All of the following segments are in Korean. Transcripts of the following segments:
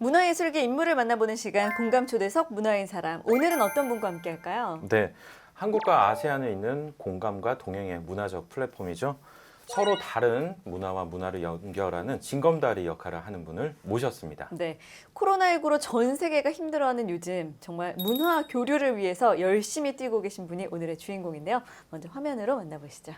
문화예술계 인물을 만나보는 시간 공감초대석 문화인 사람. 오늘은 어떤 분과 함께 할까요? 네, 한국과 아세안에 있는 공감과 동행의 문화적 플랫폼이죠. 서로 다른 문화와 문화를 연결하는 징검다리 역할을 하는 분을 모셨습니다. 네, 코로나19로 전 세계가 힘들어하는 요즘 정말 문화 교류를 위해서 열심히 뛰고 계신 분이 오늘의 주인공인데요. 먼저 화면으로 만나보시죠.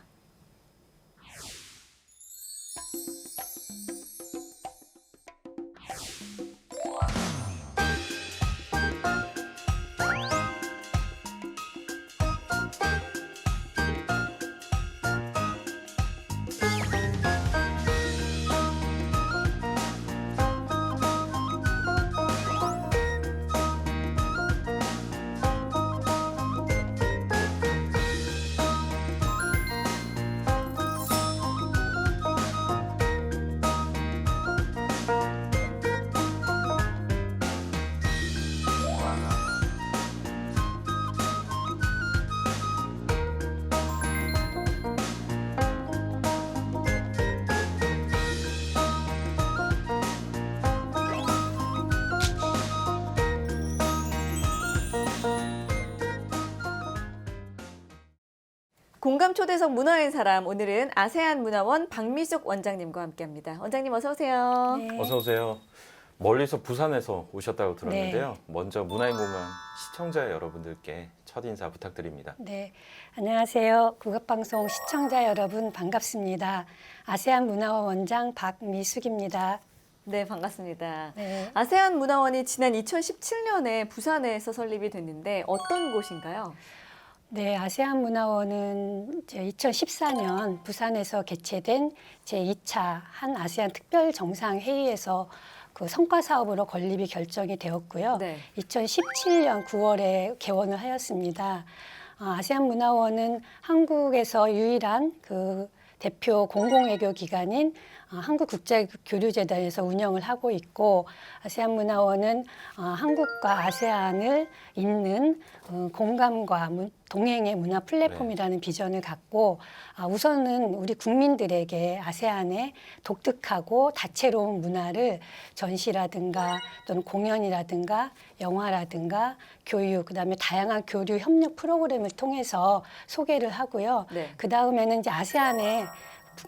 공감초대석 문화인 사람, 오늘은 아세안 문화원 박미숙 원장님과 함께합니다. 원장님 어서 오세요. 네. 어서 오세요. 멀리서 부산에서 오셨다고 들었는데요. 먼저 문화인 공감 시청자 여러분들께 첫 인사 부탁드립니다. 네, 안녕하세요. 국악방송 시청자 여러분 반갑습니다. 아세안 문화원 원장 박미숙입니다. 네, 반갑습니다. 네. 아세안 문화원이 지난 2017년에 부산에서 설립이 됐는데 어떤 곳인가요? 네, 아세안 문화원은 이제 2014년 부산에서 개최된 제2차 한 아세안 특별 정상회의에서 그 성과 사업으로 건립이 결정이 되었고요. 네. 2017년 9월에 개원을 하였습니다. 아세안 문화원은 한국에서 유일한 그 대표 공공외교 기관인 한국국제교류재단에서 운영을 하고 있고, 아세안 문화원은 한국과 아세안을 잇는 공감과 동행의 문화 플랫폼이라는 비전을 갖고, 우선은 우리 국민들에게 아세안의 독특하고 다채로운 문화를 전시라든가 또는 공연이라든가 영화라든가 교육, 그다음에 다양한 교류 협력 프로그램을 통해서 소개를 하고요. 네. 그 다음에는 이제 아세안에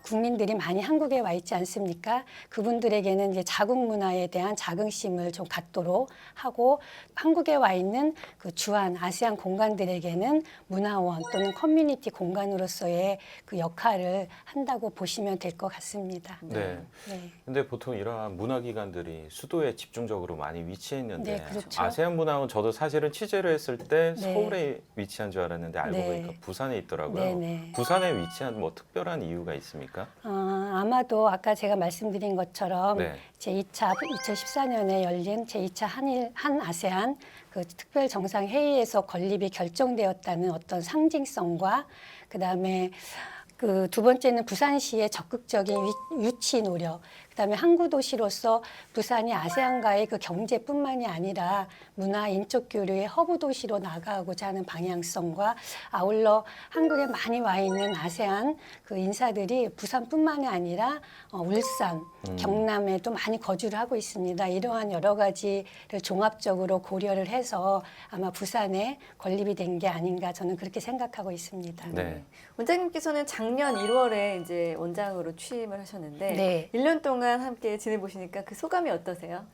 국민들이 많이 한국에 와 있지 않습니까? 그분들에게는 이제 자국 문화에 대한 자긍심을 좀 갖도록 하고, 한국에 와 있는 그 주한 아세안 공간들에게는 문화원 또는 커뮤니티 공간으로서의 그 역할을 한다고 보시면 될 것 같습니다. 네. 네. 근데 보통 이러한 문화기관들이 수도에 집중적으로 많이 위치해 있는데, 네, 그렇죠. 아세안 문화원 저도 사실은 취재를 했을 때 네. 서울에 위치한 줄 알았는데 알고 네. 보니까 부산에 있더라고요. 네, 네. 부산에 위치한 뭐 특별한 이유가 있습니까? 아마도 아까 제가 말씀드린 것처럼 네. 제2차 2014년에 열린 제2차 한 아세안 그 특별 정상회의에서 건립이 결정되었다는 어떤 상징성과, 그다음에 그 두 번째는 부산시의 적극적인 유치 노력, 그다음에 항구 도시로서 부산이 아세안과의 그 경제뿐만이 아니라 문화 인적 교류의 허브 도시로 나아가고자 하는 방향성과, 아울러 한국에 많이 와 있는 아세안 그 인사들이 부산뿐만이 아니라 울산, 경남에도 많이 거주를 하고 있습니다. 이러한 여러 가지를 종합적으로 고려를 해서 아마 부산에 건립이 된 게 아닌가, 저는 그렇게 생각하고 있습니다. 네. 원장님께서는 작년 1월에 이제 원장으로 취임을 하셨는데 네. 1년 동안 함께 지내보시니까 그 소감이 어떠세요?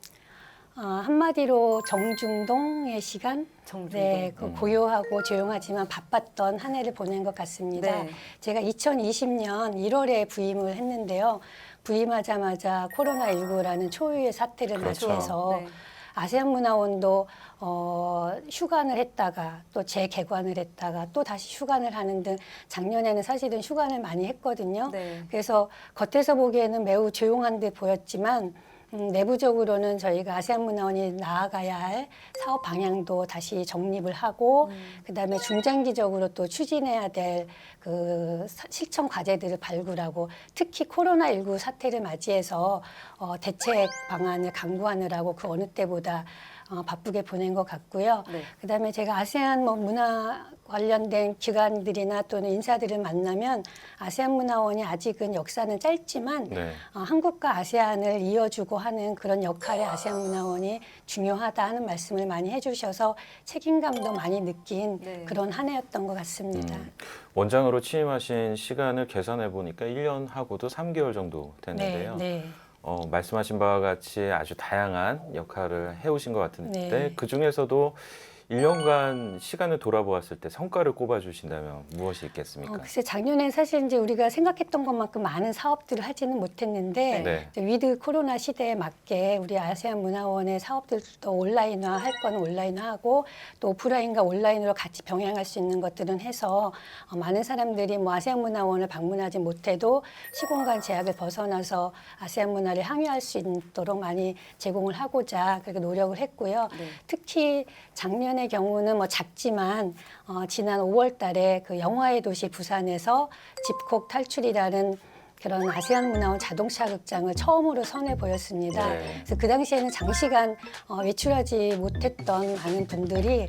한마디로 정중동의 시간? 정중동. 네, 그 고요하고 조용하지만 바빴던 한 해를 보낸 것 같습니다. 네. 제가 2020년 1월에 부임을 했는데요. 부임하자마자 코로나19라는 초유의 사태를 그렇죠. 맞이해서 네. 아세안 문화원도 휴관을 했다가 또 재개관을 했다가 또 다시 휴관을 하는 등 작년에는 사실은 휴관을 많이 했거든요. 네. 그래서 겉에서 보기에는 매우 조용한 듯 보였지만 내부적으로는 저희가 아세안 문화원이 나아가야 할 사업 방향도 다시 정립을 하고, 그다음에 중장기적으로 또 추진해야 될 그 실천 과제들을 발굴하고, 특히 코로나19 사태를 맞이해서 대책 방안을 강구하느라고 그 어느 때보다 바쁘게 보낸 것 같고요. 네. 그다음에 제가 아세안 뭐 문화 관련된 기관들이나 또는 인사들을 만나면 아세안 문화원이 아직은 역사는 짧지만 네. 한국과 아세안을 이어주고 하는 그런 역할에 아세안 문화원이 중요하다 하는 말씀을 많이 해주셔서 책임감도 많이 느낀 네. 그런 한 해였던 것 같습니다. 원장으로 취임하신 시간을 계산해 보니까 1년하고도 3개월 정도 됐는데요. 네. 말씀하신 바와 같이 아주 다양한 역할을 해오신 것 같은데 네. 그 중에서도 1년간 시간을 돌아보았을 때 성과를 꼽아주신다면 무엇이 있겠습니까? 글쎄 작년에 사실 이제 우리가 생각했던 것만큼 많은 사업들을 하지는 못했는데 네. 이제 위드 코로나 시대에 맞게 우리 아세안 문화원의 사업들도 온라인화 할 거는 온라인화하고 또 오프라인과 온라인으로 같이 병행할 수 있는 것들은 해서 많은 사람들이 뭐 아세안 문화원을 방문하지 못해도 시공간 제약을 벗어나서 아세안 문화를 향유할 수 있도록 많이 제공을 하고자 그렇게 노력을 했고요. 네. 특히 작년의 경우는 뭐 작지만 지난 5월 달에 그 영화의 도시 부산에서 집콕 탈출이라는 그런 아세안 문화원 자동차 극장을 처음으로 선해 보였습니다. 네. 그래서 그 당시에는 장시간 외출하지 못했던 많은 분들이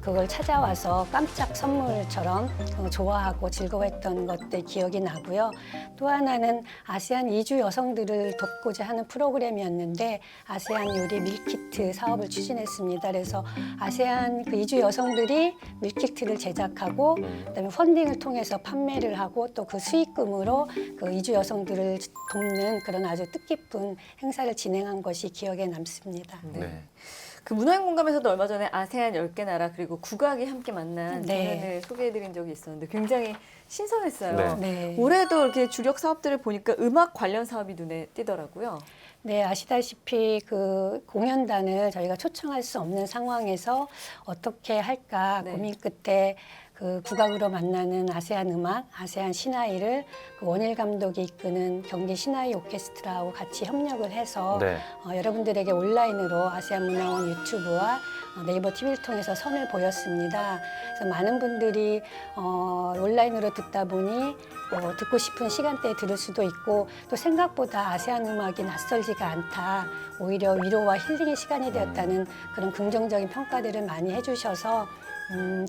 그걸 찾아와서 깜짝 선물처럼 좋아하고 즐거워했던 것들 기억이 나고요. 또 하나는 아세안 이주 여성들을 돕고자 하는 프로그램이었는데 아세안 요리 밀키트 사업을 추진했습니다. 그래서 아세안 그 이주 여성들이 밀키트를 제작하고 그다음에 펀딩을 통해서 판매를 하고 또 그 수익금으로 그 이주 여성들을 돕는 그런 아주 뜻깊은 행사를 진행한 것이 기억에 남습니다. 네. 그 문화인 공감에서도 얼마 전에 아세안 10개 나라 그리고 국악이 함께 만난 네. 공연을 소개해드린 적이 있었는데 굉장히 신선했어요. 네. 네. 올해도 이렇게 주력 사업들을 보니까 음악 관련 사업이 눈에 띄더라고요. 네, 아시다시피 그 공연단을 저희가 초청할 수 없는 상황에서 어떻게 할까 네. 고민 끝에 그 국악으로 만나는 아세안 음악, 아세안 시나이를 그 원일 감독이 이끄는 경기 시나이 오케스트라하고 같이 협력을 해서 네. 여러분들에게 온라인으로 아세안 문화원 유튜브와 네이버 TV를 통해서 선을 보였습니다. 그래서 많은 분들이 온라인으로 듣다 보니 듣고 싶은 시간대에 들을 수도 있고 또 생각보다 아세안 음악이 낯설지가 않다. 오히려 위로와 힐링의 시간이 되었다는 그런 긍정적인 평가들을 많이 해주셔서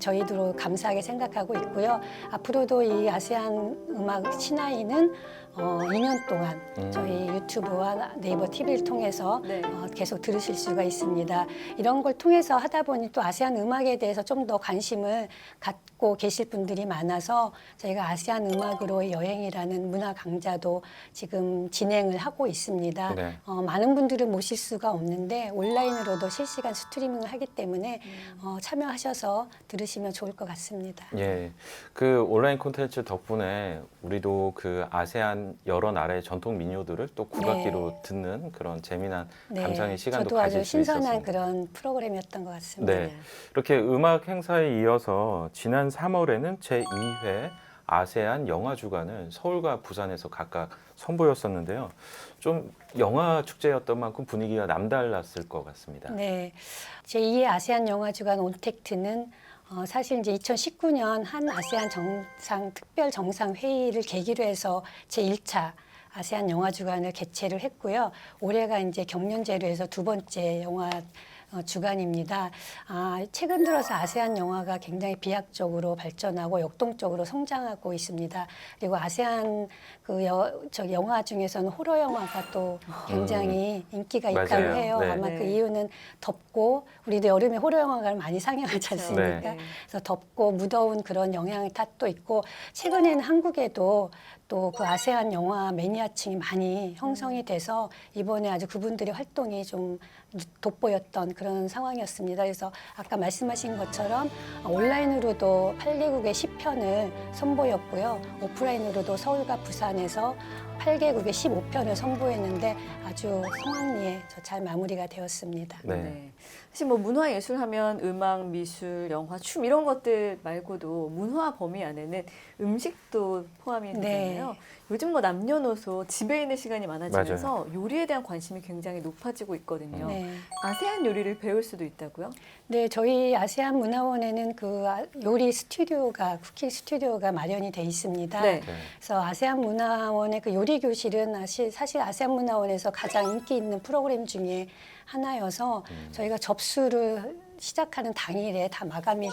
저희도 감사하게 생각하고 있고요. 앞으로도 이 아세안 음악 시나이는 2년 동안 저희 유튜브와 네이버 TV를 통해서 네. 계속 들으실 수가 있습니다. 이런 걸 통해서 하다 보니 또 아세안 음악에 대해서 좀 더 관심을 갖고 계실 분들이 많아서 저희가 아세안 음악으로의 여행이라는 문화 강좌도 지금 진행을 하고 있습니다. 네. 많은 분들을 모실 수가 없는데 온라인으로도 실시간 스트리밍을 하기 때문에 참여하셔서 들으시면 좋을 것 같습니다. 예, 그 온라인 콘텐츠 덕분에 우리도 그 아세안 여러 나라의 전통 민요들을 또 국악기로 듣는 그런 재미난 감상의 시간도 저도 아주 가질 수 신선한 있었습니다. 그런 프로그램이었던 것 같습니다. 네, 이렇게 음악 행사에 이어서 지난 3월에는 제2회 아세안 영화 주간을 서울과 부산에서 각각 선보였었는데요. 좀 영화 축제였던 만큼 분위기가 남달랐을 것 같습니다. 네, 제2회 아세안 영화주간 온택트는 사실 이제 2019년 한 아세안 특별 정상회의를 계기로 해서 제1차 아세안 영화주간을 개최를 했고요. 올해가 이제 경년제로 해서 두 번째 영화 주간입니다. 최근 들어서 아세안 영화가 굉장히 비약적으로 발전하고 역동적으로 성장하고 있습니다. 그리고 아세안 영화 중에서는 호러 영화가 또 굉장히 인기가 있다고 맞아요. 해요. 네. 아마 네. 그 이유는 덥고 우리도 여름에 호러 영화가 많이 상영하지 않습니까? 네. 그래서 덥고 무더운 그런 영향의 탓도 있고 최근에는 한국에도 또 그 아세안 영화 매니아층이 많이 형성이 돼서 이번에 아주 그분들의 활동이 좀 돋보였던 그런 상황이었습니다. 그래서 아까 말씀하신 것처럼 온라인으로도 8개국의 10편을 선보였고요. 오프라인으로도 서울과 부산에서 8개국의 15편을 선보였는데 아주 성황리에 잘 마무리가 되었습니다. 네. 사실 뭐 문화예술 하면 음악, 미술, 영화, 춤 이런 것들 말고도 문화 범위 안에는 음식도 포함이 되잖아요. 요즘 뭐 남녀노소 집에 있는 시간이 많아지면서 요리에 대한 관심이 굉장히 높아지고 있거든요. 네. 아세안 요리를 요리를 배울 수도 있다고요? 네, 저희 아세안 문화원에는 요리 스튜디오가, 쿠킹 스튜디오가 마련이 돼 있습니다. 네. 그래서 아세안 문화원의 그 요리 교실은 사실 아세안 문화원에서 가장 인기 있는 프로그램 중에 하나여서 저희가 접수를 시작하는 당일에 다 마감이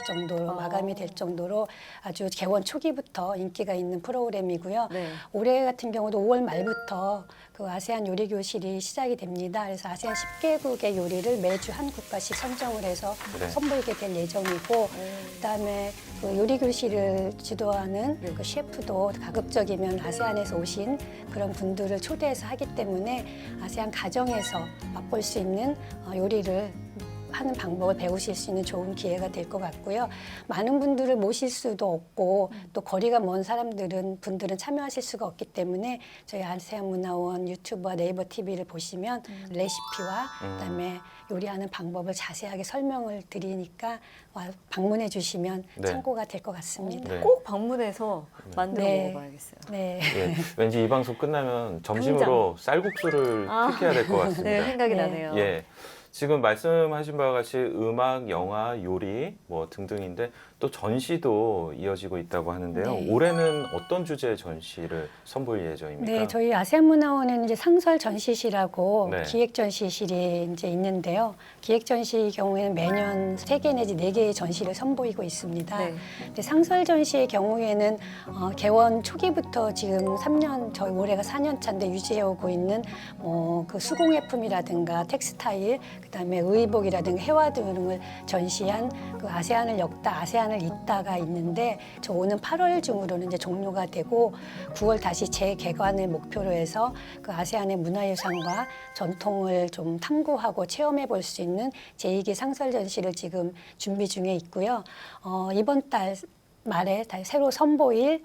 될 정도로 아주 개원 초기부터 인기가 있는 프로그램이고요. 네. 올해 같은 경우도 5월 말부터 그 아세안 요리 교실이 시작이 됩니다. 그래서 아세안 10개국의 요리를 매주 한 국가씩 선정을 해서 네. 선보이게 될 예정이고, 그다음에 그 요리 교실을 지도하는 그 셰프도 가급적이면 아세안에서 오신 그런 분들을 초대해서 하기 때문에 아세안 가정에서 맛볼 수 있는 요리를 하는 방법을 배우실 수 있는 좋은 기회가 될 것 같고요. 많은 분들을 모실 수도 없고 또 거리가 먼 분들은 참여하실 수가 없기 때문에 저희 아세안 문화원 유튜브와 네이버 TV를 보시면 레시피와 그다음에 요리하는 방법을 자세하게 설명을 드리니까 방문해 주시면 네. 참고가 될 것 같습니다. 네. 꼭 방문해서 만들어 네. 먹어봐야겠어요. 네. 예, 왠지 이 방송 끝나면 점심으로 쌀국수를 택해야 될 것 같습니다. 네, 생각이 네. 나네요. 예. 지금 말씀하신 바와 같이 음악, 영화, 요리 뭐 등등인데 또 전시도 이어지고 있다고 하는데요. 네. 올해는 어떤 주제의 전시를 선보일 예정입니까? 네, 저희 아세안 문화원에는 이제 상설 전시실하고 네. 기획 전시실이 이제 있는데요. 기획 전시 경우에는 매년 3개 내지 4개의 전시를 선보이고 있습니다. 네. 근데 상설 전시의 경우에는 개원 초기부터 지금 3년, 저희 올해가 4년 차인데 유지해 오고 있는 그 수공예품이라든가 텍스타일, 그다음에 의복이라든가 해와 등을 전시한 그 아세안을 엮다, 아세안을 잇다가 있는데 저 오는 8월 중으로는 이제 종료가 되고 9월 다시 재개관을 목표로 해서 그 아세안의 문화유산과 전통을 좀 탐구하고 체험해 볼 수 있는 제2기 상설 전시를 지금 준비 중에 있고요. 이번 달 말에 새로 선보일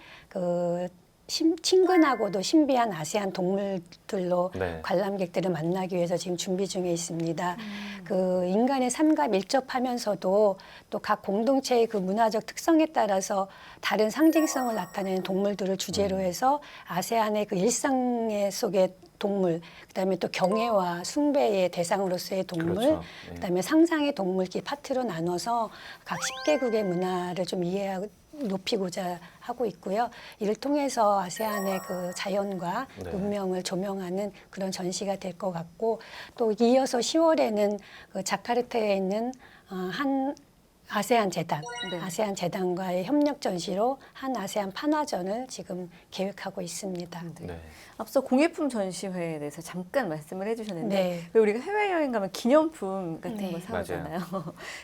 친근하고도 신비한 아세안 동물들로 네. 관람객들을 만나기 위해서 지금 준비 중에 있습니다. 그 인간의 삶과 밀접하면서도 또 각 공동체의 그 문화적 특성에 따라서 다른 상징성을 나타내는 동물들을 주제로 해서 아세안의 그 일상 속의 동물, 그다음에 또 경애와 숭배의 대상으로서의 동물, 그렇죠. 예. 그다음에 상상의 동물 이렇게 파트로 나눠서 각 10개국의 문화를 좀 이해하고 높이고자 하고 있고요. 이를 통해서 아세안의 그 자연과 네. 문명을 조명하는 그런 전시가 될 것 같고, 또 이어서 10월에는 그 자카르타에 있는 한 아세안 재단, 네. 아세안 재단과의 협력 전시로 한 아세안 판화전을 지금 계획하고 있습니다. 네. 앞서 공예품 전시회에 대해서 잠깐 말씀을 해주셨는데 네. 왜 우리가 해외여행 가면 기념품 같은 네. 거 사오잖아요.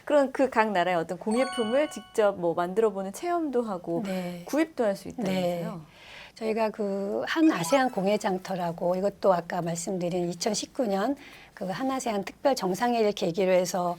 그런 그 각 나라의 어떤 공예품을 직접 뭐 만들어보는 체험도 하고 네. 구입도 할 수 있다면서요. 저희가 그 한 아세안 공예장터라고, 이것도 아까 말씀드린 2019년 그 한아세안 특별 정상회의를 계기로 해서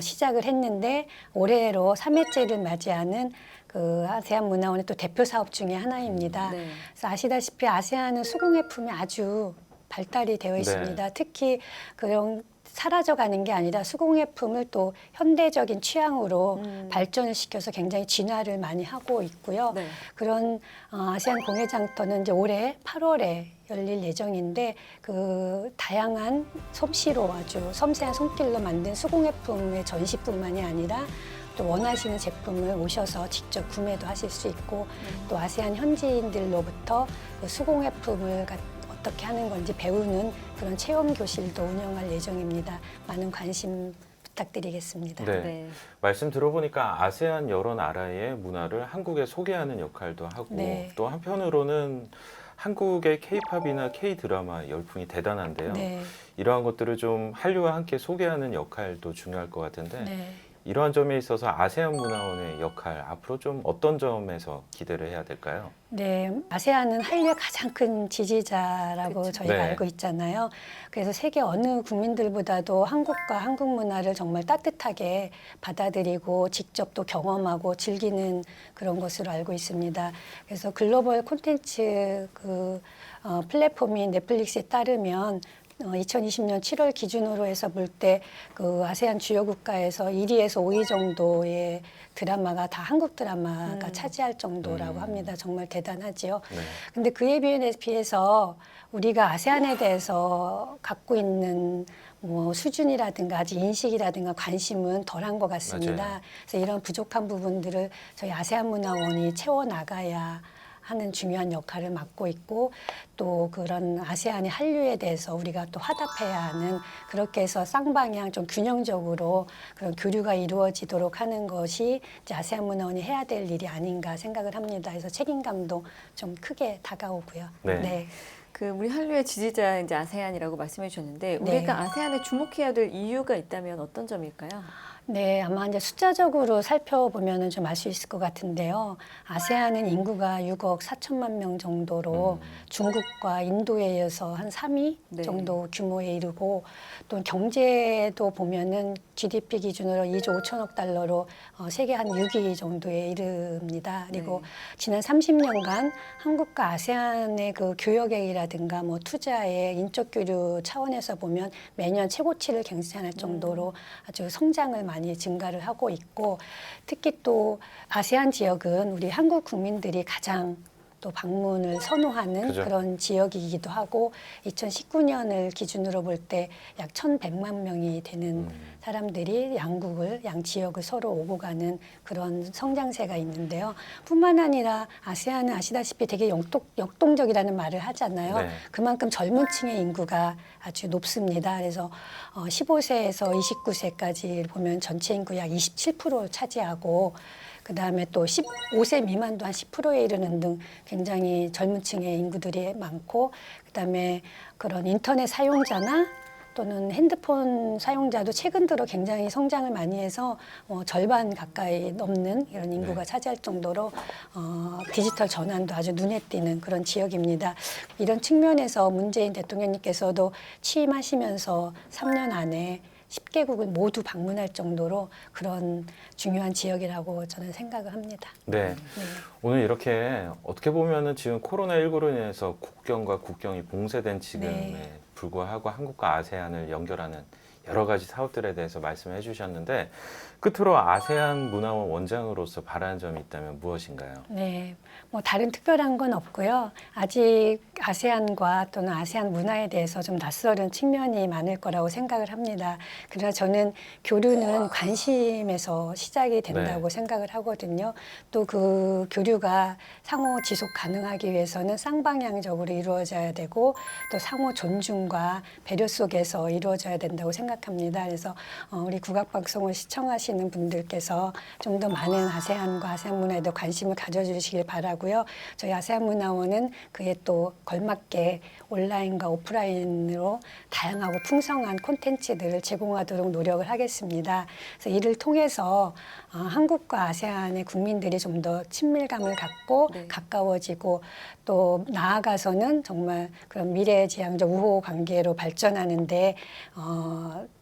시작을 했는데 올해로 3회째를 맞이하는 그 아세안 문화원의 또 대표 사업 중에 하나입니다. 네. 그래서 아시다시피 아세안은 수공예품이 아주 발달이 되어 있습니다. 네. 특히 그런 사라져가는 게 아니라 수공예품을 또 현대적인 취향으로 발전을 시켜서 굉장히 진화를 많이 하고 있고요. 네. 그런 아세안 공예장터는 이제 올해 8월에 열릴 예정인데 그 다양한 솜씨로 아주 섬세한 손길로 만든 수공예품의 전시뿐만이 아니라 또 원하시는 제품을 오셔서 직접 구매도 하실 수 있고 또 아세안 현지인들로부터 그 수공예품을 어떻게 하는 건지 배우는 그런 체험 교실도 운영할 예정입니다. 많은 관심 부탁드리겠습니다. 네. 네. 말씀 들어보니까 아세안 여러 나라의 문화를 한국에 소개하는 역할도 하고 네. 또 한편으로는 한국의 K-팝이나 K-드라마 열풍이 대단한데요. 네. 이러한 것들을 좀 한류와 함께 소개하는 역할도 중요할 것 같은데 네. 이러한 점에 있어서 아세안 문화원의 역할 앞으로 좀 어떤 점에서 기대를 해야 될까요? 네, 아세안은 한류의 가장 큰 지지자라고 그쵸. 저희가 네. 알고 있잖아요. 그래서 세계 어느 국민들보다도 한국과 한국 문화를 정말 따뜻하게 받아들이고 직접 또 경험하고 즐기는 그런 것으로 알고 있습니다. 그래서 글로벌 콘텐츠 플랫폼인 넷플릭스에 따르면 2020년 7월 기준으로 해서 볼 때 그 아세안 주요 국가에서 1위에서 5위 정도의 드라마가 다 한국 드라마가 차지할 정도라고 합니다. 정말 대단하지요. 네. 근데 그에 비해서 우리가 아세안에 대해서 갖고 있는 뭐 수준이라든가 아직 인식이라든가 관심은 덜한 것 같습니다. 맞아요. 그래서 이런 부족한 부분들을 저희 아세안 문화원이 채워나가야 하는 중요한 역할을 맡고 있고 또 그런 아세안의 한류에 대해서 우리가 또 화답해야 하는 그렇게 해서 쌍방향 좀 균형적으로 그런 교류가 이루어지도록 하는 것이 이제 아세안 문화원이 해야 될 일이 아닌가 생각을 합니다. 그래서 책임감도 좀 크게 다가오고요. 네. 그 우리 한류의 지지자 이제 아세안이라고 말씀해 주셨는데 네. 우리가 아세안에 주목해야 될 이유가 있다면 어떤 점일까요? 네, 아마 이제 숫자적으로 살펴보면은 좀 알 수 있을 것 같은데요. 아세안은 인구가 6억 4천만 명 정도로 중국과 인도에 이어서 한 3위 네. 정도 규모에 이르고 또 경제도 보면은 GDP 기준으로 2조 5천억 달러로 세계 한 6위 정도에 이릅니다. 그리고 네. 지난 30년간 한국과 아세안의 그 교역액이라든가 뭐 투자의 인적 교류 차원에서 보면 매년 최고치를 경신할 정도로 아주 성장을 많이 증가를 하고 있고 특히 또 아세안 지역은 우리 한국 국민들이 가장 또 방문을 선호하는 그죠. 그런 지역이기도 하고 2019년을 기준으로 볼 때 약 1,100만 명이 되는 사람들이 양 지역을 서로 오고 가는 그런 성장세가 있는데요. 뿐만 아니라 아세안은 아시다시피 되게 역동적이라는 말을 하잖아요. 네. 그만큼 젊은 층의 인구가 아주 높습니다. 그래서 15세에서 29세까지 보면 전체 인구 약 27%를 차지하고 그다음에 또 15세 미만도 한 10%에 이르는 등 굉장히 젊은 층의 인구들이 많고 그다음에 그런 인터넷 사용자나 또는 핸드폰 사용자도 최근 들어 굉장히 성장을 많이 해서 절반 가까이 넘는 이런 인구가 네. 차지할 정도로 디지털 전환도 아주 눈에 띄는 그런 지역입니다. 이런 측면에서 문재인 대통령님께서도 취임하시면서 3년 안에 10개국을 모두 방문할 정도로 그런 중요한 지역이라고 저는 생각을 합니다. 네. 오늘 이렇게 어떻게 보면은 지금 코로나19로 인해서 국경과 국경이 봉쇄된 지금에 네. 불구하고 한국과 아세안을 연결하는 여러 가지 사업들에 대해서 말씀해 주셨는데 끝으로 아세안 문화원 원장으로서 바라는 점이 있다면 무엇인가요? 네, 뭐 다른 특별한 건 없고요. 아직 아세안과 또는 아세안 문화에 대해서 좀 낯설은 측면이 많을 거라고 생각을 합니다. 그러나 저는 교류는 관심에서 시작이 된다고 생각을 하거든요. 또 그 교류가 상호 지속 가능하기 위해서는 쌍방향적으로 이루어져야 되고 또 상호 존중과 배려 속에서 이루어져야 된다고 생각합니다. 그래서 우리 국악방송을 시청하시는 분들께서 좀 더 많은 아세안과 아세안 문화에도 관심을 가져주시길 바라고요. 저희 아세안 문화원은 그에 또 걸맞게 온라인과 오프라인으로 다양하고 풍성한 콘텐츠들을 제공하도록 노력을 하겠습니다. 그래서 이를 통해서 한국과 아세안의 국민들이 좀 더 친밀감을 갖고 네. 가까워지고 또 나아가서는 정말 그런 미래지향적 우호 관계로 발전하는데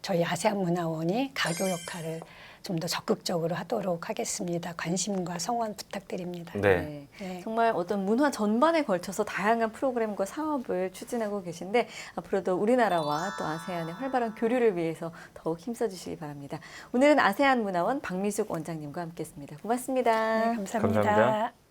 저희 아세안 문화원이 가교 역할을 좀 더 적극적으로 하도록 하겠습니다. 관심과 성원 부탁드립니다. 네. 네. 정말 어떤 문화 전반에 걸쳐서 다양한 프로그램과 사업을 추진하고 계신데 앞으로도 우리나라와 또 아세안의 활발한 교류를 위해서 더욱 힘써 주시기 바랍니다. 오늘은 아세안 문화원 박미숙 원장님과 함께했습니다. 고맙습니다. 네, 감사합니다. 감사합니다.